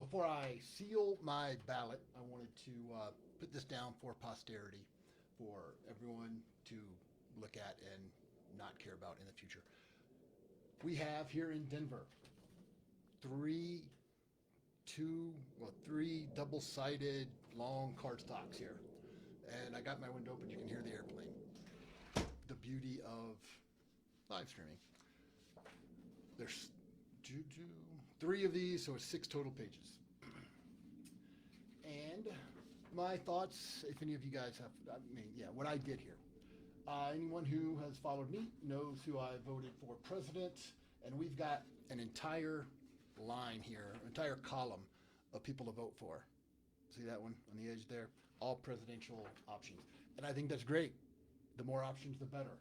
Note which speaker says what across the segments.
Speaker 1: Before I seal my ballot, I wanted to put this down for posterity, for everyone to look at and not care about in the future. We have here in Denver three, three double-sided long cardstocks here, and I got my window open. You can hear the airplane. The beauty of live streaming. There's three of these, so it's 6 total pages. And my thoughts, if any of you guys have, what I did here. Anyone who has followed me knows who I voted for president, and we've got an entire line here, an entire column of people to vote for. See that one on the edge there? All presidential options. And I think that's great. The more options, the better.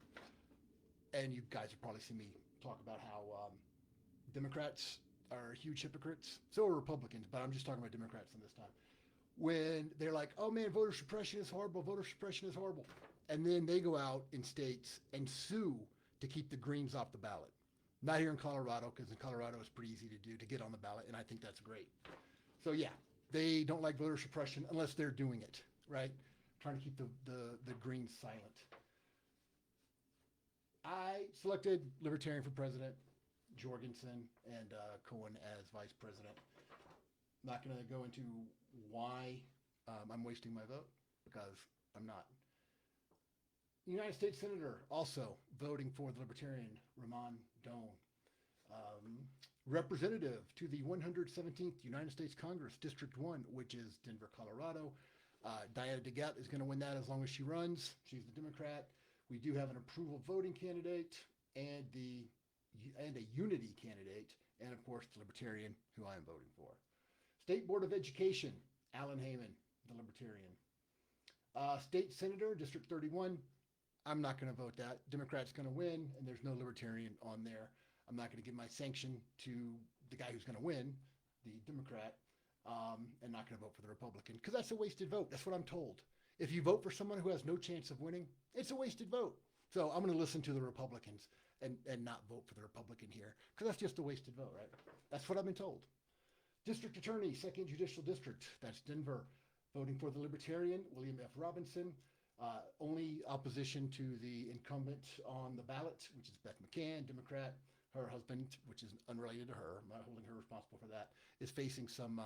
Speaker 1: And you guys have probably seen me talk about how Democrats are huge hypocrites. So are Republicans, but I'm just talking about Democrats in this time. When they're like, oh man, voter suppression is horrible, voter suppression is horrible. And then they go out in states and sue to keep the Greens off the ballot. Not here in Colorado, because in Colorado it's pretty easy to do, to get on the ballot, and I think that's great. So yeah, they don't like voter suppression unless they're doing it, right? Trying to keep the Greens silent. I selected Libertarian for president, Jorgensen, and Cohen as vice president. I'm not going to go into why I'm wasting my vote, because I'm not. United States Senator also voting for the Libertarian, Ramon Doan. Representative to the 117th United States Congress, District 1, which is Denver, Colorado. Diana DeGette is going to win that as long as she runs. She's the Democrat. We do have an approval voting candidate and a unity candidate, and of course the Libertarian, who I am voting for. State Board of Education, Alan Heyman, the Libertarian. State Senator, District 31, I'm not going to vote that. Democrat's going to win, and there's no Libertarian on there. I'm not going to give my sanction to the guy who's going to win, the Democrat, and not going to vote for the Republican, because that's a wasted vote. That's what I'm told. If you vote for someone who has no chance of winning, it's a wasted vote. So I'm going to listen to the Republicans and not vote for the Republican here, because that's just a wasted vote, right? That's what I've been told. District Attorney, 2nd Judicial District, that's Denver, voting for the Libertarian, William F. Robinson. Only opposition to the incumbent on the ballot, which is Beth McCann, Democrat. Her husband, which is unrelated to her, I'm not holding her responsible for that, is facing some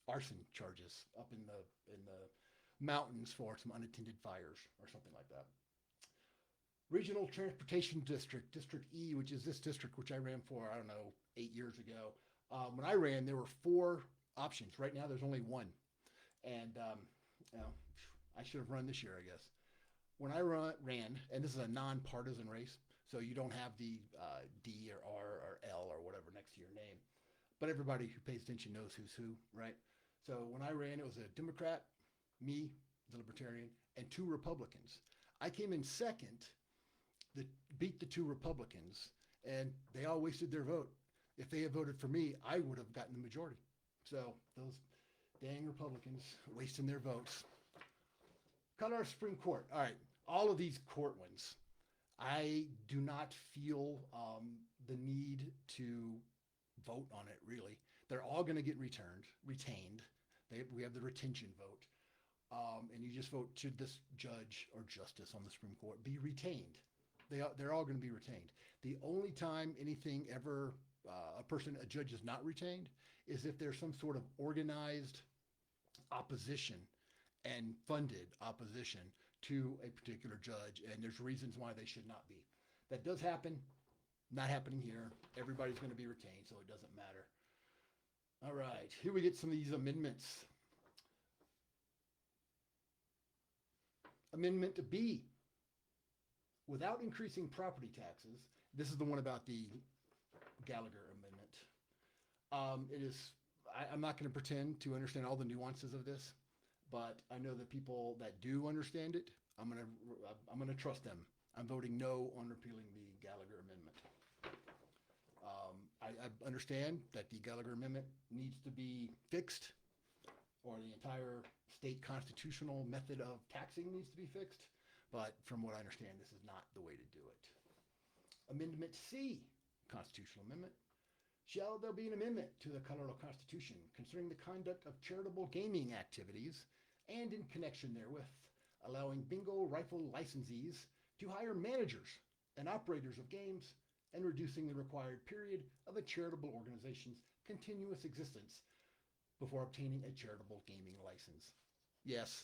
Speaker 1: arson charges up in the mountains for some unattended fires or something like that. Regional Transportation District, District E, which is this district which I ran for, I don't know, 8 years ago. When I ran, there were 4 options. Right now, there's only 1. And I should have run this year, I guess. When I ran, and this is a nonpartisan race, so you don't have the D or R or L or whatever next to your name, but everybody who pays attention knows who's who, right? So when I ran, it was a Democrat, me, the Libertarian, and 2 Republicans. I came in second, beat the 2 Republicans, and they all wasted their vote. If they had voted for me, I would have gotten the majority. So those dang Republicans wasting their votes. Colorado Supreme Court. All right, all of these court wins. I do not feel the need to vote on it, really. They're all going to get retained. We have the retention vote. And you just vote, should this judge or justice on the Supreme Court be retained? They're all going to be retained. The only time anything ever, a judge is not retained, is if there's some sort of organized opposition and funded opposition to a particular judge, and there's reasons why they should not be. That does happen, not happening here. Everybody's going to be retained, so it doesn't matter. All right, here we get some of these amendments. Amendment B, without increasing property taxes. This is the one about the Gallagher amendment. I'm not going to pretend to understand all the nuances of this, but I know that people that do understand it, I'm going to trust them. I'm voting no on repealing the Gallagher amendment. I understand that the Gallagher amendment needs to be fixed, or the entire state constitutional method of taxing needs to be fixed, but from what I understand, this is not the way to do it. Amendment C, constitutional amendment, Shall there be an amendment to the Colorado Constitution concerning the conduct of charitable gaming activities and in connection therewith, allowing bingo rifle licensees to hire managers and operators of games and reducing the required period of a charitable organization's continuous existence before obtaining a charitable gaming license? Yes,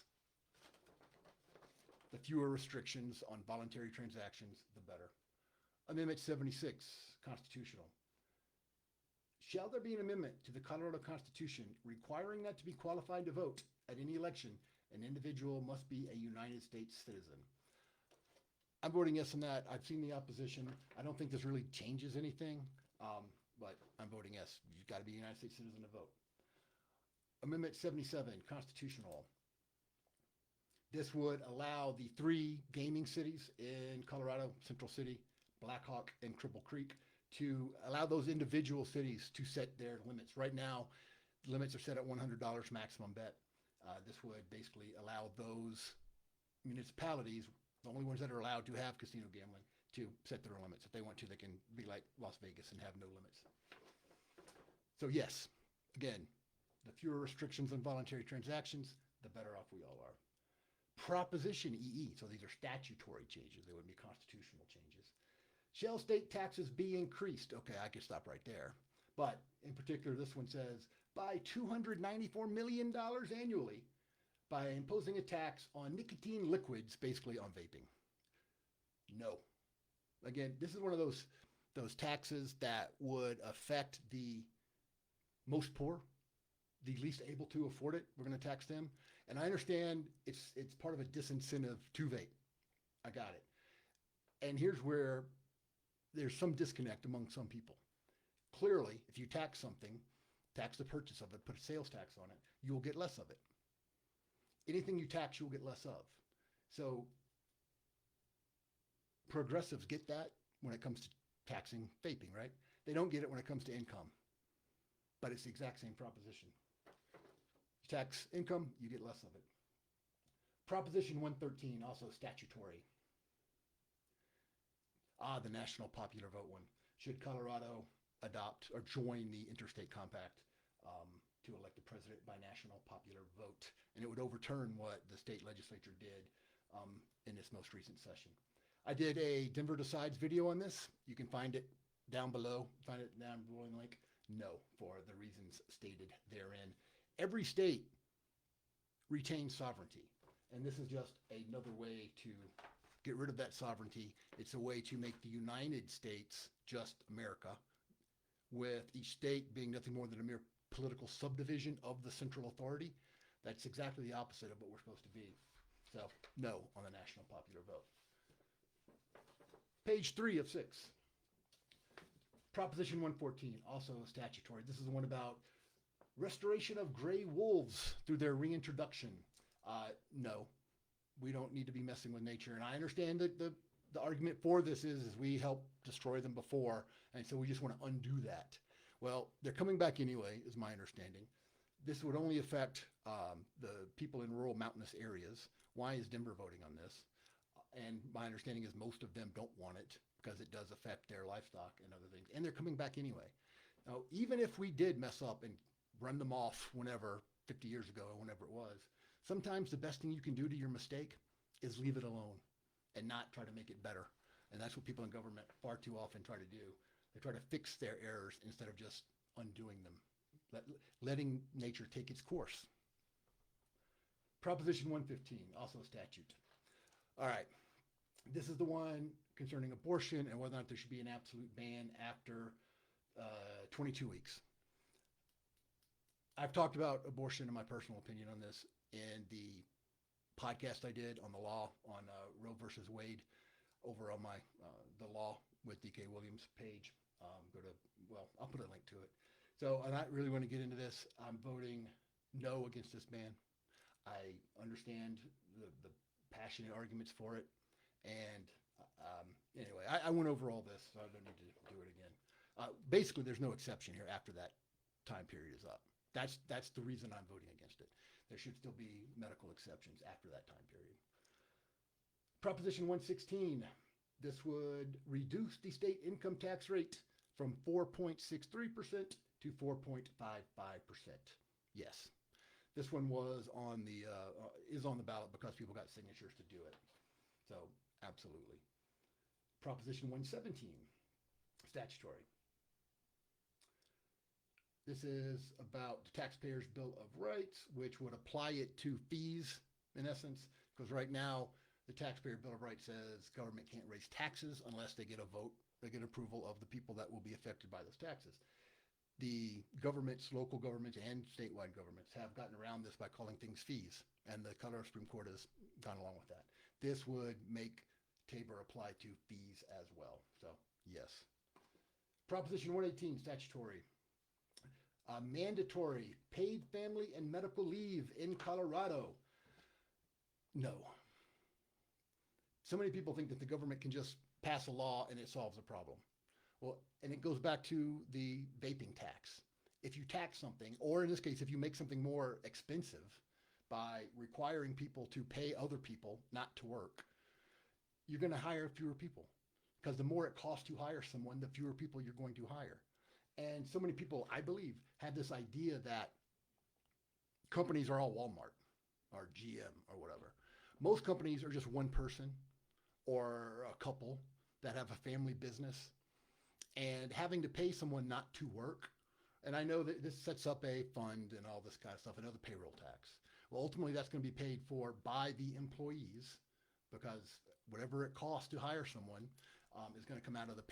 Speaker 1: the fewer restrictions on voluntary transactions, the better. Amendment 76, constitutional. Shall there be an amendment to the Colorado Constitution requiring that to be qualified to vote at any election, an individual must be a United States citizen? I'm voting yes on that. I've seen the opposition. I don't think this really changes anything, but I'm voting yes. You've got to be a United States citizen to vote. Amendment 77, constitutional. This would allow the 3 gaming cities in Colorado, Central City, Black Hawk, and Cripple Creek, to allow those individual cities to set their limits. Right now, limits are set at $100 maximum bet. This would basically allow those municipalities, the only ones that are allowed to have casino gambling, to set their limits. If they want to, they can be like Las Vegas and have no limits. So yes, again, the fewer restrictions on voluntary transactions, the better off we all are. Proposition EE, so these are statutory changes. They wouldn't be constitutional changes. Shall state taxes be increased? Okay, I could stop right there. But in particular, this one says, by $294 million annually by imposing a tax on nicotine liquids, basically on vaping. No. Again, this is one of those taxes that would affect the most poor, the least able to afford it. We're going to tax them. And I understand it's part of a disincentive to vape. I got it. And here's where there's some disconnect among some people. Clearly, if you tax something, tax the purchase of it, put a sales tax on it, you will get less of it. Anything you tax, you'll get less of. So progressives get that when it comes to taxing vaping, right? They don't get it when it comes to income. But it's the exact same proposition. You tax income, you get less of it. Proposition 113, also statutory. The national popular vote one. Should Colorado adopt or join the interstate compact to elect the president by national popular vote? And it would overturn what the state legislature did in this most recent session. I did a Denver Decides video on this. You can find it down below. Find it down below in the link. No, for the reasons stated therein. Every state retains sovereignty. And this is just another way to get rid of that sovereignty. It's a way to make the United States just America, with each state being nothing more than a mere political subdivision of the central authority. That's exactly the opposite of what we're supposed to be. So, no on the national popular vote. Page 3 of 6. Proposition 114, also statutory. This is the one about restoration of gray wolves through their reintroduction. No, we don't need to be messing with nature. And I understand that the argument for this is we helped destroy them before, and so we just want to undo that. Well, they're coming back anyway, is my understanding. This would only affect the people in rural mountainous areas. Why is Denver voting on this? And my understanding is most of them don't want it because it does affect their livestock and other things. And they're coming back anyway. Now, even if we did mess up and run them off whenever, 50 years ago or whenever it was, sometimes the best thing you can do to your mistake is leave it alone and not try to make it better. And that's what people in government far too often try to do. They try to fix their errors instead of just undoing them, letting nature take its course. Proposition 115, also a statute. All right, this is the one concerning abortion and whether or not there should be an absolute ban after 22 weeks. I've talked about abortion and my personal opinion on this in the podcast I did on the law on Roe versus Wade over on my the law with DK Williams page. I'll put a link to it. So I don't really want to get into this. I'm voting no against this ban. I understand the passionate arguments for it. And anyway, I went over all this, so I don't need to do it again. Basically, there's no exception here after that time period is up. That's the reason I'm voting against it. There should still be medical exceptions after that time period. Proposition 116, this would reduce the state income tax rate from 4.63% to 4.55%. Yes. This one was on the is on the ballot because people got signatures to do it. So absolutely. Proposition 117, statutory. This is about the Taxpayers' Bill of Rights, which would apply it to fees, in essence, because right now the Taxpayer Bill of Rights says government can't raise taxes unless they get a vote, they get approval of the people that will be affected by those taxes. The governments, local governments and statewide governments have gotten around this by calling things fees, and the Colorado Supreme Court has gone along with that. This would make Tabor apply to fees as well. So, yes. Proposition 118, statutory. Mandatory paid family and medical leave in Colorado. No. So many people think that the government can just pass a law and it solves the problem. Well, and it goes back to the vaping tax. If you tax something, or in this case, if you make something more expensive by requiring people to pay other people not to work, you're going to hire fewer people. Because the more it costs to hire someone, the fewer people you're going to hire. And so many people, I believe, have this idea that companies are all Walmart or GM or whatever. Most companies are just one person or a couple that have a family business, and having to pay someone not to work. And I know that this sets up a fund and all this kind of stuff, another payroll tax. Well, ultimately that's going to be paid for by the employees, because whatever it costs to hire someone is going to come out of the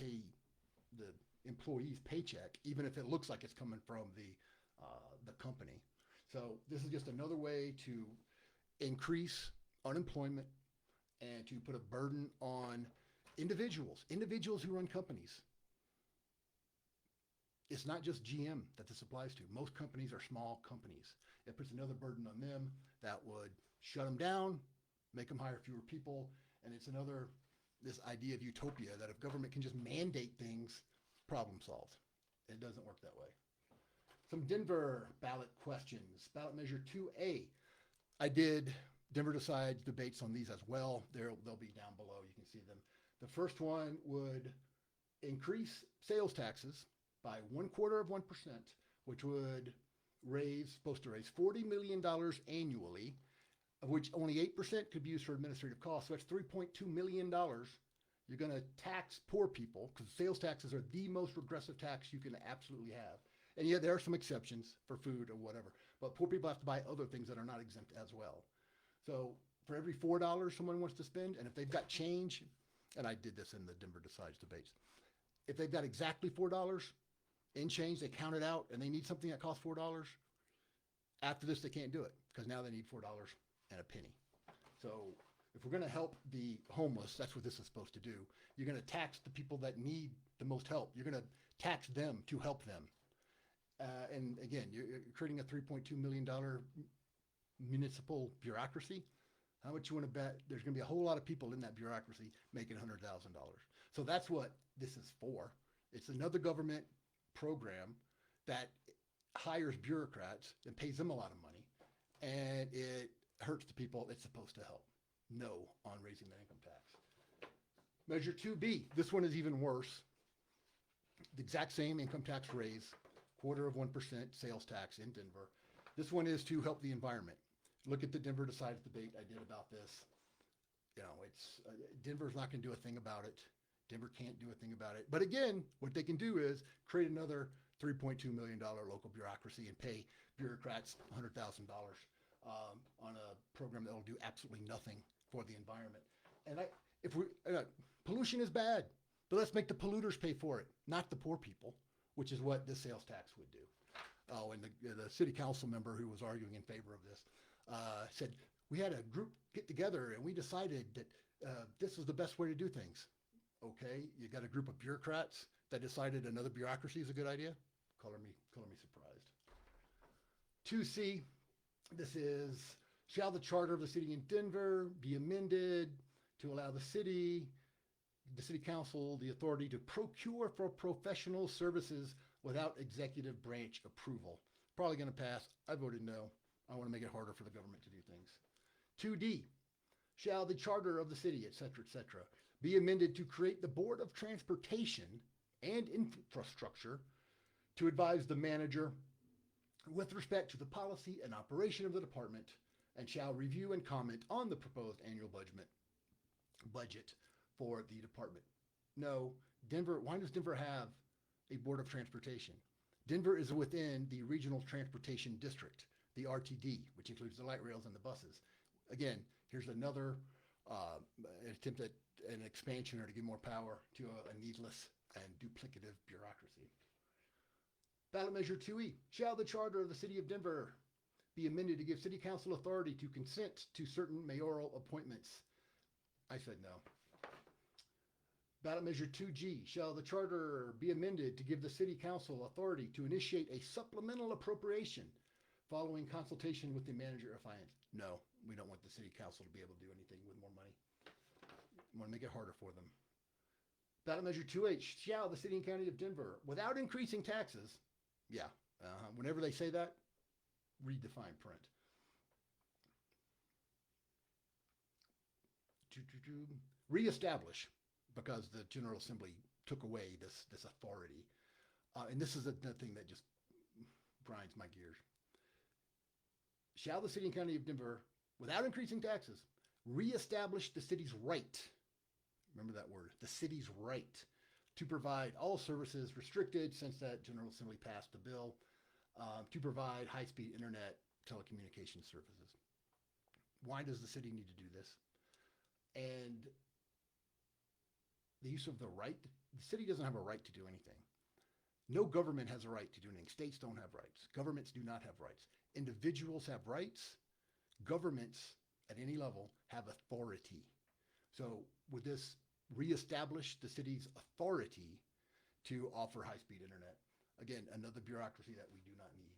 Speaker 1: employee's paycheck, even if it looks like it's coming from the company. So this is just another way to increase unemployment and to put a burden on individuals who run companies. It's not just GM that this applies to. Most companies are small companies. It puts another burden on them that would shut them down, make them hire fewer people, and it's this idea of utopia that if government can just mandate things, problem solved. It doesn't work that way. Some Denver ballot questions. Ballot measure 2A. I did Denver Decides debates on these as well. They'll be down below. You can see them. The first one would increase sales taxes by 1/4%, which would supposed to raise $40 million annually, of which only 8% could be used for administrative costs. So that's $3.2 million. You're going to tax poor people, because sales taxes are the most regressive tax you can absolutely have. And yeah, there are some exceptions for food or whatever, but poor people have to buy other things that are not exempt as well. So for every $4 someone wants to spend, and if they've got change, and I did this in the Denver Decides debates, if they've got exactly $4 in change, they count it out, and they need something that costs $4, after this they can't do it, because now they need $4 and a penny. So if we're going to help the homeless, that's what this is supposed to do. You're going to tax the people that need the most help. You're going to tax them to help them. And again, you're creating a $3.2 million municipal bureaucracy. How much you want to bet there's going to be a whole lot of people in that bureaucracy making $100,000? So that's what this is for. It's another government program that hires bureaucrats and pays them a lot of money, and it hurts the people it's supposed to help. No on raising the income tax. Measure 2B, this one is even worse. The exact same income tax raise, 1/4% sales tax in Denver. This one is to help the environment. Look at the Denver Decides debate I did about this. You know, Denver's not going to do a thing about it. Denver can't do a thing about it. But again, what they can do is create another $3.2 million local bureaucracy and pay bureaucrats $100,000 on a program that will do absolutely nothing for the environment. And pollution is bad, but let's make the polluters pay for it, not the poor people, which is what this sales tax would do. Oh, and the city council member who was arguing in favor of this said, we had a group get together and we decided that this was the best way to do things. Okay, you got a group of bureaucrats that decided another bureaucracy is a good idea? Color me surprised. 2C, this is, shall the charter of the city in Denver be amended to allow the city council the authority to procure for professional services without executive branch approval? Probably going to pass. I voted no. I want to make it harder for the government to do things. 2D, shall the charter of the city, et cetera, be amended to create the Board of Transportation and infrastructure to advise the manager with respect to the policy and operation of the department, and shall review and comment on the proposed annual budget for the department. No, Denver, why does Denver have a Board of Transportation? Denver is within the Regional Transportation District, the RTD, which includes the light rails and the buses. Again, here's another attempt at an expansion or to give more power to a needless and duplicative bureaucracy. Ballot Measure 2E. Shall the charter of the City of Denver be amended to give City Council authority to consent to certain mayoral appointments? I said no. Ballot Measure 2G. Shall the charter be amended to give the City Council authority to initiate a supplemental appropriation following consultation with the Manager of Finance? No, we don't want the City Council to be able to do anything with more money. We want to make it harder for them. Ballot Measure 2H. Shall the City and County of Denver, without increasing taxes, whenever they say that, read the fine print. Reestablish, because the General Assembly took away this authority. And this is the thing that just grinds my gears. Shall the City and County of Denver, without increasing taxes, reestablish the city's right, remember that word, the city's right, to provide all services restricted since that General Assembly passed the bill, to provide high-speed internet telecommunications services. Why does the city need to do this? And the use of the right, the city doesn't have a right to do anything. No government has a right to do anything. States don't have rights. Governments do not have rights. Individuals have rights. Governments at any level have authority. So would this reestablish the city's authority to offer high-speed internet? Again, another bureaucracy that we do not need.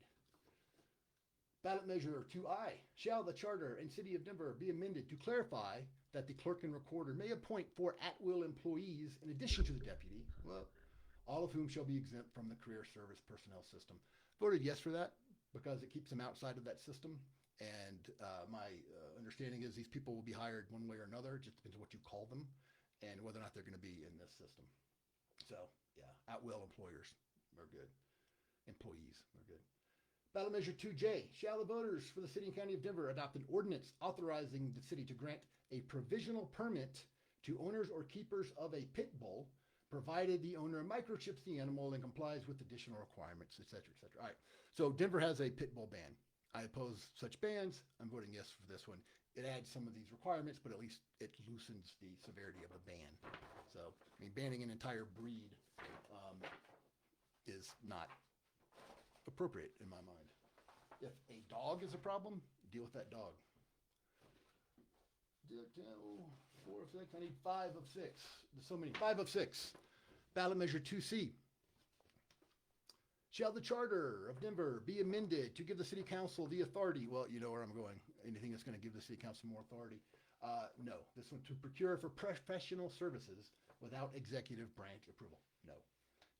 Speaker 1: Ballot Measure 2I. Shall the Charter and City of Denver be amended to clarify that the clerk and recorder may appoint 4 at-will employees in addition to the deputy, well, all of whom shall be exempt from the career service personnel system? Voted yes for that because it keeps them outside of that system. And my understanding is these people will be hired one way or another. It just depends on what you call them and whether or not they're going to be in this system. So, yeah, at-will employers are good. Employees are good. Ballot Measure 2J. Shall the voters for the City and County of Denver adopt an ordinance authorizing the city to grant a provisional permit to owners or keepers of a pit bull, provided the owner microchips the animal and complies with additional requirements, et cetera, et cetera. All right. So Denver has a pit bull ban. I oppose such bans. I'm voting yes for this one. It adds some of these requirements, but at least it loosens the severity of a ban. So, I mean, banning an entire breed is not appropriate in my mind. If a dog is a problem, deal with that dog. 4 of 6. I need 5 of 6. There's so many. 5 of 6. Ballot Measure 2C. Shall the Charter of Denver be amended to give the City Council the authority? Well, you know where I'm going. Anything that's going to give the City Council more authority. No. This one, to procure for professional services without executive branch approval. No.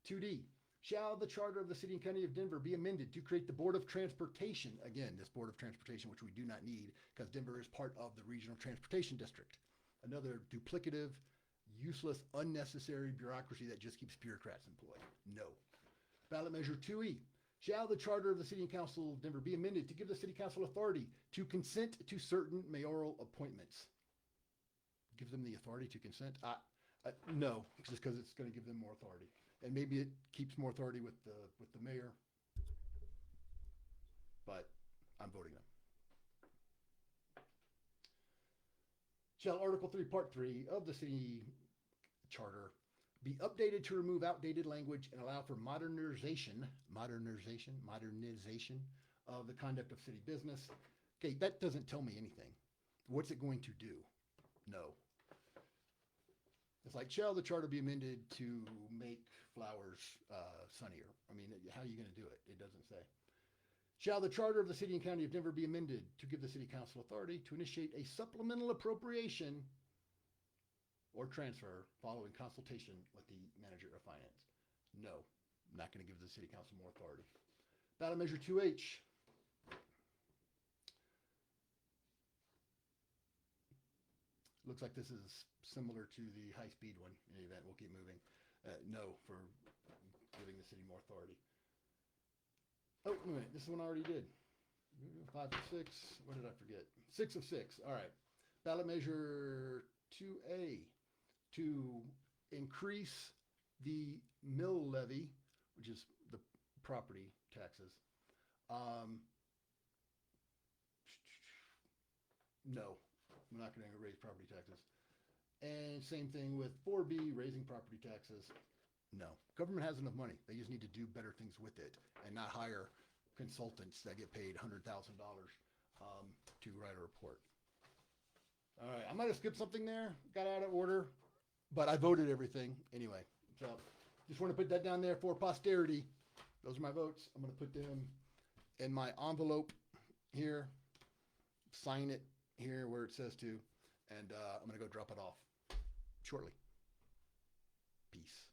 Speaker 1: 2D. Shall the Charter of the City and County of Denver be amended to create the Board of Transportation? Again, this Board of Transportation, which we do not need because Denver is part of the Regional Transportation District. Another duplicative, useless, unnecessary bureaucracy that just keeps bureaucrats employed. No. Ballot Measure 2E. Shall the Charter of the City and Council of Denver be amended to give the City Council authority to consent to certain mayoral appointments? Give them the authority to consent? No, just because it's going to give them more authority. And maybe it keeps more authority with the mayor, but I'm voting no. Shall Article 3, Part 3 of the City Charter be updated to remove outdated language and allow for modernization of the conduct of city business? Okay, that doesn't tell me anything. What's it going to do? No. It's like, shall the charter be amended to make flowers sunnier? I mean, how are you going to do it? It doesn't say. Shall the charter of the City and County of Denver be amended to give the City Council authority to initiate a supplemental appropriation or transfer following consultation with the Manager of Finance? No, I'm not going to give the City Council more authority. Ballot Measure 2H. Looks like this is similar to the high-speed one. In any event, we'll keep moving. No for giving the city more authority. Oh, wait a minute. This one I already did. 5 of 6. What did I forget? 6 of 6. All right. Ballot measure 2A to increase the mill levy, which is the property taxes. No, I'm not going to raise property taxes. And same thing with 4B, raising property taxes. No, government has enough money. They just need to do better things with it and not hire consultants that get paid $100,000 to write a report. All right, I might have skipped something there, got out of order, but I voted everything anyway. So just want to put that down there for posterity. Those are my votes. I'm going to put them in my envelope here, sign it here where it says to, and I'm going to go drop it off shortly. Peace.